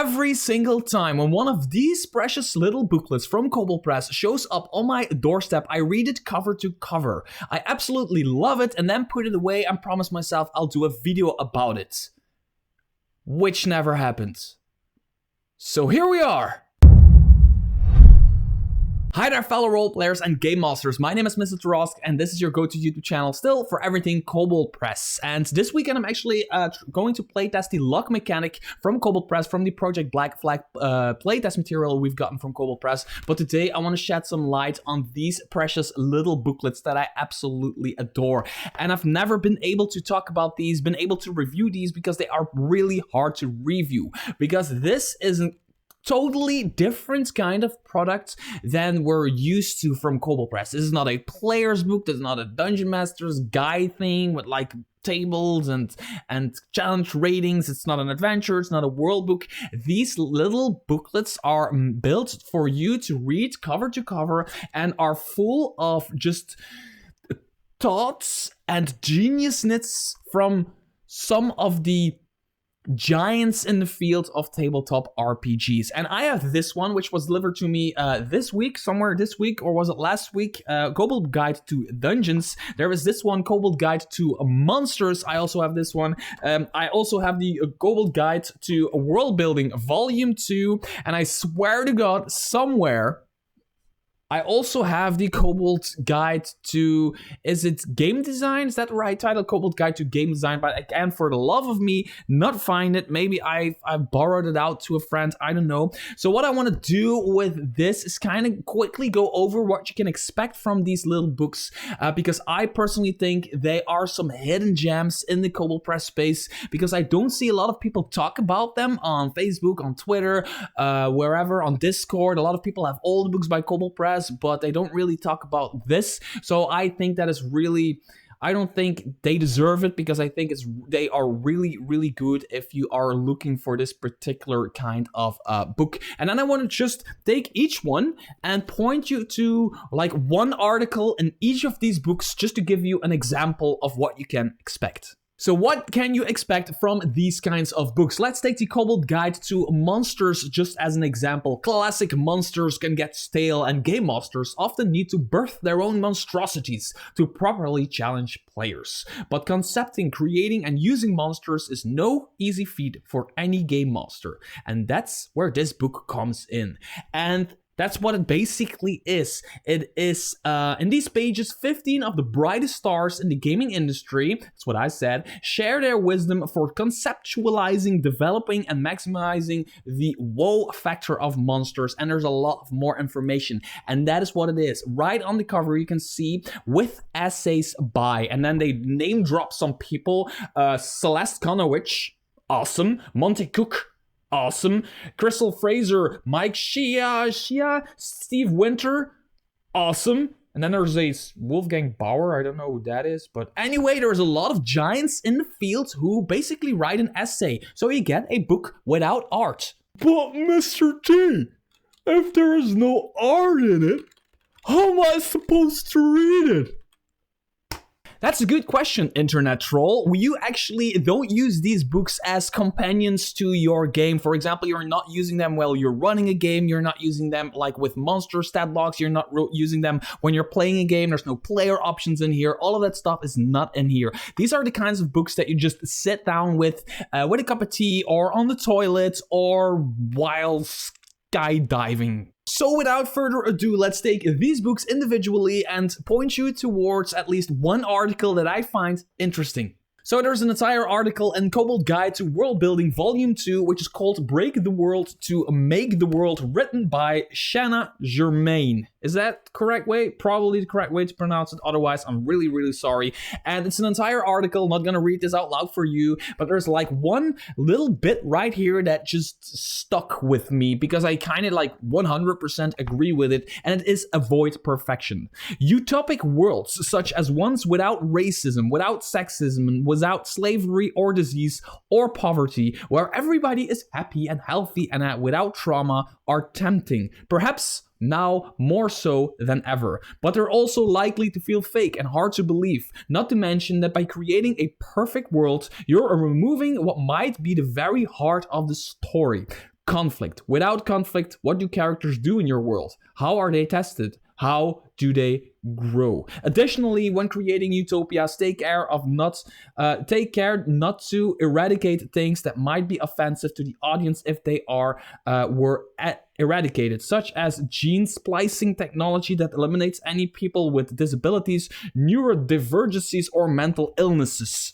Every single time when one of these precious little booklets from Kobold Press shows up on my doorstep, I read it cover to cover. I absolutely love it and then put it away and promise myself I'll do a video about it. Which never happened. So here we are. Hi there fellow roleplayers and game masters, my name is Mr. ttrpg and this is your go-to YouTube channel still for everything Kobold Press. And this weekend I'm actually going to playtest the lock mechanic from Kobold Press, from the Project Black Flag playtest material we've gotten from Kobold Press. But today I want to shed some light on these precious little booklets that I absolutely adore. And I've never been able to talk about these, been able to review these because they are really hard to review. Because this isn't totally different kind of product than we're used to from Kobold Press. This is not a player's book, this is not a Dungeon Master's guide thing with like tables and challenge ratings. It's not an adventure, it's not a world book. These little booklets are built for you to read cover to cover and are full of just thoughts and geniusness from some of the giants in the field of tabletop RPGs. And I have this one, which was delivered to me this week, somewhere this week, or was it last week? Kobold Guide to Dungeons. There is this one, Kobold Guide to Monsters. I also have this one. I also have the Kobold Guide to Worldbuilding Volume 2. And I swear to God, somewhere I also have the Kobold Guide to, is it game design? Is that the right title? Kobold Guide to Game Design, but I can for the love of me not find it. Maybe I've borrowed it out to a friend, I don't know. So what I want to do with this is kind of quickly go over what you can expect from these little books, because I personally think they are some hidden gems in the Kobold Press space, because I don't see a lot of people talk about them on Facebook, on Twitter, wherever, on Discord. A lot of people have all the books by Kobold Press, but they don't really talk about this. So I think that is really, I don't think they deserve it, because I think they are really, really good if you are looking for this particular kind of book. And then I want to just take each one and point you to like one article in each of these books, just to give you an example of what you can expect. So what can you expect from these kinds of books? Let's take the Kobold Guide to Monsters just as an example. Classic monsters can get stale, and game masters often need to birth their own monstrosities to properly challenge players. But concepting, creating, and using monsters is no easy feat for any game master. And that's where this book comes in. And that's what it basically is. It is, in these pages, 15 of the brightest stars in the gaming industry, that's what I said, share their wisdom for conceptualizing, developing, and maximizing the wow factor of monsters. And there's a lot of more information. And that is what it is. Right on the cover, you can see with essays by, and then they name drop some people. Celeste Conowitch, awesome. Monty Cook, awesome. Crystal Fraser, Mike Shia, Steve Winter, awesome. And then there's a Wolfgang Bauer, I don't know who that is. But anyway, there's a lot of giants in the field who basically write an essay. So you get a book without art. But Mr. T, if there is no art in it, how am I supposed to read it? That's a good question, internet troll. You actually don't use these books as companions to your game. For example, you're not using them while you're running a game. You're not using them like with monster stat logs. You're not using them when you're playing a game. There's no player options in here. All of that stuff is not in here. These are the kinds of books that you just sit down with a cup of tea, or on the toilet, or while skydiving. So without further ado, let's take these books individually and point you towards at least one article that I find interesting. So there's an entire article in Kobold Guide to Worldbuilding Volume 2, which is called Break the World to Make the World, written by Shanna Germain. Is that the correct way? Probably the correct way to pronounce it. Otherwise, I'm really, really sorry. And it's an entire article. Not gonna read this out loud for you, but there's like one little bit right here that just stuck with me, because I kind of like 100% agree with it, and it is avoid perfection. Utopic worlds, such as ones without racism, without sexism, and without slavery or disease or poverty, where everybody is happy and healthy and without trauma, are tempting. Perhaps now more so than ever. But they're also likely to feel fake and hard to believe, not to mention that by creating a perfect world, you're removing what might be the very heart of the story. conflict. Without conflict, what do characters do in your world? How are they tested? How do they grow? Additionally, when creating utopias, take care not to eradicate things that might be offensive to the audience if they were eradicated, such as gene splicing technology that eliminates any people with disabilities, neurodivergencies, or mental illnesses.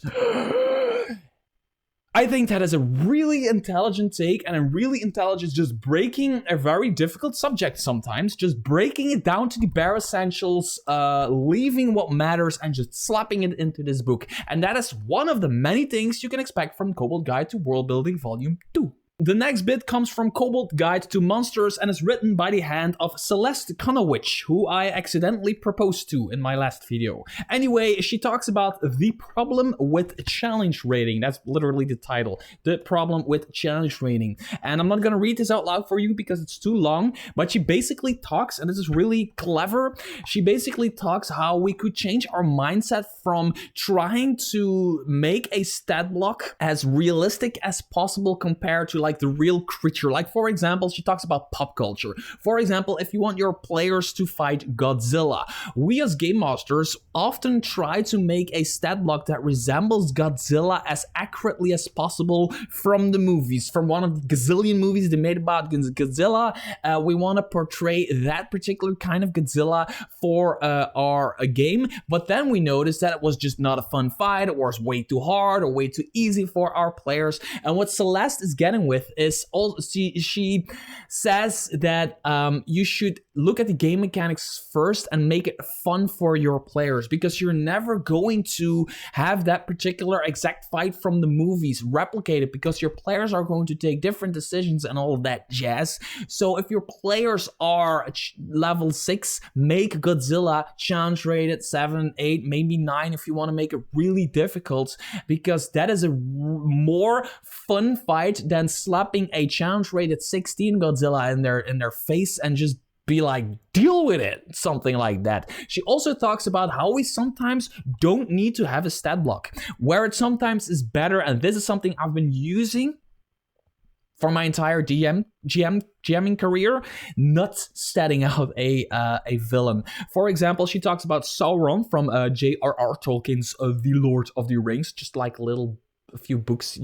I think that is a really intelligent take, and a really intelligent just breaking a very difficult subject sometimes, just breaking it down to the bare essentials, leaving what matters and just slapping it into this book. And that is one of the many things you can expect from Kobold Guide to Worldbuilding Volume 2. The next bit comes from Kobold Guide to Monsters and is written by the hand of Celeste Conowitch, who I accidentally proposed to in my last video. Anyway, she talks about the problem with challenge rating. That's literally the title. The problem with challenge rating. And I'm not going to read this out loud for you because it's too long, but she basically talks, and this is really clever, she basically talks how we could change our mindset from trying to make a stat block as realistic as possible compared to like the real creature. Like, for example, she talks about pop culture. For example, if you want your players to fight Godzilla, we as game masters often try to make a stat block that resembles Godzilla as accurately as possible from the movies, from one of the gazillion movies they made about Godzilla. We want to portray that particular kind of Godzilla for our game, but then we noticed that it was just not a fun fight, or was way too hard or way too easy for our players. And what Celeste is getting with is also, she says that you should look at the game mechanics first and make it fun for your players, because you're never going to have that particular exact fight from the movies replicated, because your players are going to take different decisions and all of that jazz. So if your players are level 6, make Godzilla challenge rated 7, 8, maybe 9 if you want to make it really difficult, because that is a more fun fight than slapping a challenge rated 16 Godzilla in their face and just be like, deal with it, something like that. She also talks about how we sometimes don't need to have a stat block, where it sometimes is better, and this is something I've been using for my entire GMing career, not statting out a villain. For example, she talks about Sauron from J.R.R. Tolkien's The Lord of the Rings, just like a few books,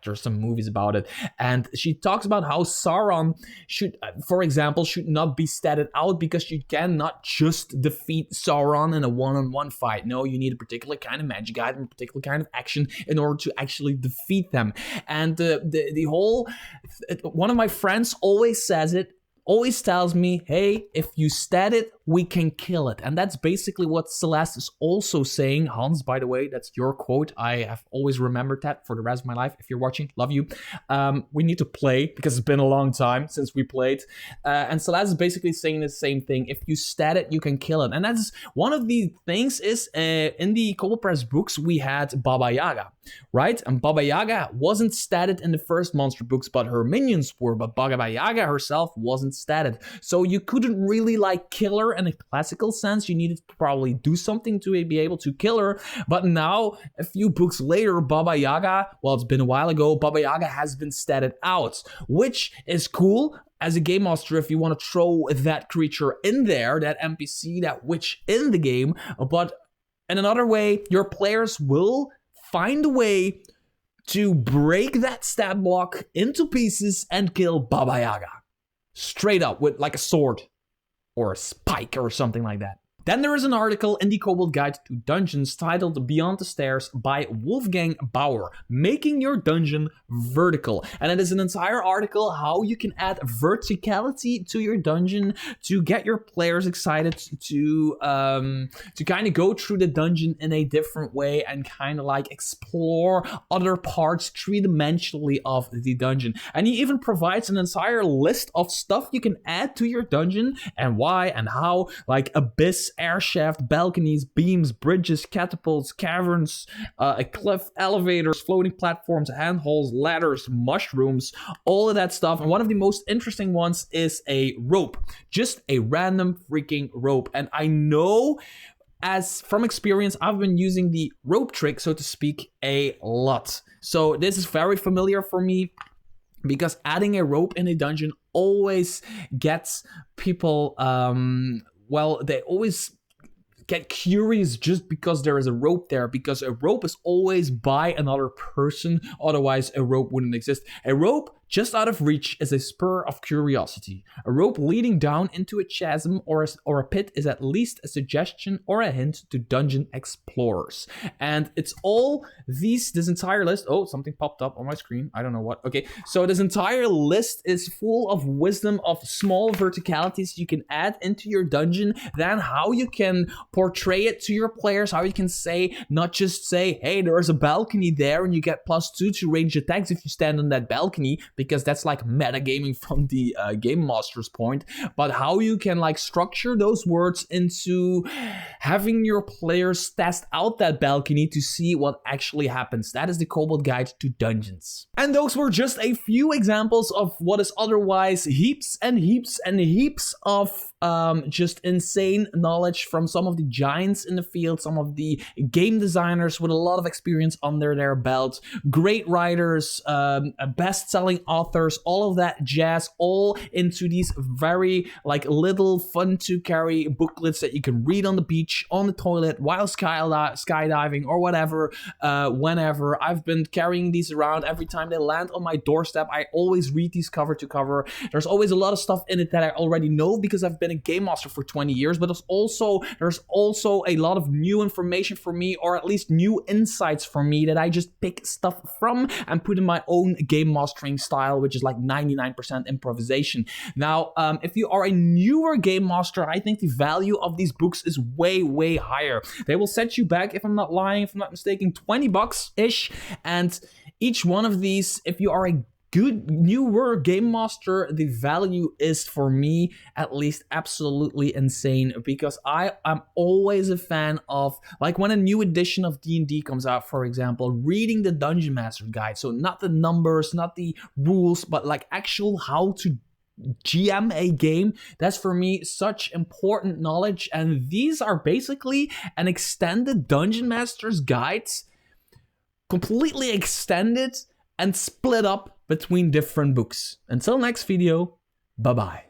there's some movies about it, and she talks about how Sauron should, for example, should not be statted out, because you cannot just defeat Sauron in a one-on-one fight. No, you need a particular kind of magic item, a particular kind of action in order to actually defeat them. And the whole, one of my friends always says it, always tells me, hey, if you stat it, we can kill it. And that's basically what Celeste is also saying. Hans, by the way, that's your quote. I have always remembered that for the rest of my life. If you're watching, love you. We need to play, because it's been a long time since we played. And Celeste is basically saying the same thing. If you stat it, you can kill it. And that's one of the things is, in the Kobold Press books, we had Baba Yaga, right? And Baba Yaga wasn't statted in the first monster books, but her minions were. But Baba Yaga herself wasn't statted. So you couldn't really like kill her in a classical sense. You needed to probably do something to be able to kill her. But now, a few books later, Baba Yaga, well, it's been a while ago, Baba Yaga has been statted out, which is cool as a game master if you want to throw that creature in there, that NPC, that witch in the game. But in another way, your players will find a way to break that stat block into pieces and kill Baba Yaga. Straight up, with like a sword or a spike or something like that. Then there is an article in the Kobold Guide to Dungeons titled Beyond the Stairs by Wolfgang Bauer, making your dungeon vertical. And it is an entire article how you can add verticality to your dungeon to get your players excited to kind of go through the dungeon in a different way and kind of like explore other parts three-dimensionally of the dungeon. And he even provides an entire list of stuff you can add to your dungeon and why and how, like abyss, airshaft, balconies, beams, bridges, catapults, caverns, a cliff, elevators, floating platforms, handholds, ladders, mushrooms, all of that stuff. And one of the most interesting ones is a rope, just a random freaking rope. And I know, as from experience, I've been using the rope trick, so to speak, a lot. So this is very familiar for me. because adding a rope in a dungeon always gets people, well, they always get curious just because there is a rope there, because a rope is always by another person, otherwise a rope wouldn't exist. A rope just out of reach is a spur of curiosity. A rope leading down into a chasm or a pit is at least a suggestion or a hint to dungeon explorers. And it's all this entire list. Oh, something popped up on my screen. I don't know what. Okay, so this entire list is full of wisdom of small verticalities you can add into your dungeon, then how you can portray it to your players, how you can say, not just say, hey, there's a balcony there and you get +2 to range attacks if you stand on that balcony, because that's like metagaming from the game master's point, but how you can like structure those words into having your players test out that balcony to see what actually happens. That is the Kobold Guide to Dungeons. And those were just a few examples of what is otherwise heaps and heaps and heaps of just insane knowledge from some of the giants in the field, some of the game designers with a lot of experience under their belt, great writers, best-selling authors, all of that jazz, all into these very like little fun to carry booklets that you can read on the beach, on the toilet, while skydiving or whatever, whenever. I've been carrying these around every time they land on my doorstep. I always read these cover to cover. There's always a lot of stuff in it that I already know because I've been a game master for 20 years, but there's also a lot of new information for me, or at least new insights for me, that I just pick stuff from and put in my own game mastering style, which is like 99% improvisation. Now, if you are a newer game master, I think the value of these books is way, way higher. They will set you back, if I'm not lying, if I'm not mistaken, $20-ish, and each one of these, if you are a good newer game master, the value is, for me at least, absolutely insane, because I am always a fan of, like, when a new edition of D&D comes out, for example, reading the Dungeon Master Guide. So not the numbers, not the rules, but like actual how to GM a game. That's for me such important knowledge, and these are basically an extended Dungeon Master's Guides, completely extended and split up between different books. Until next video, bye bye.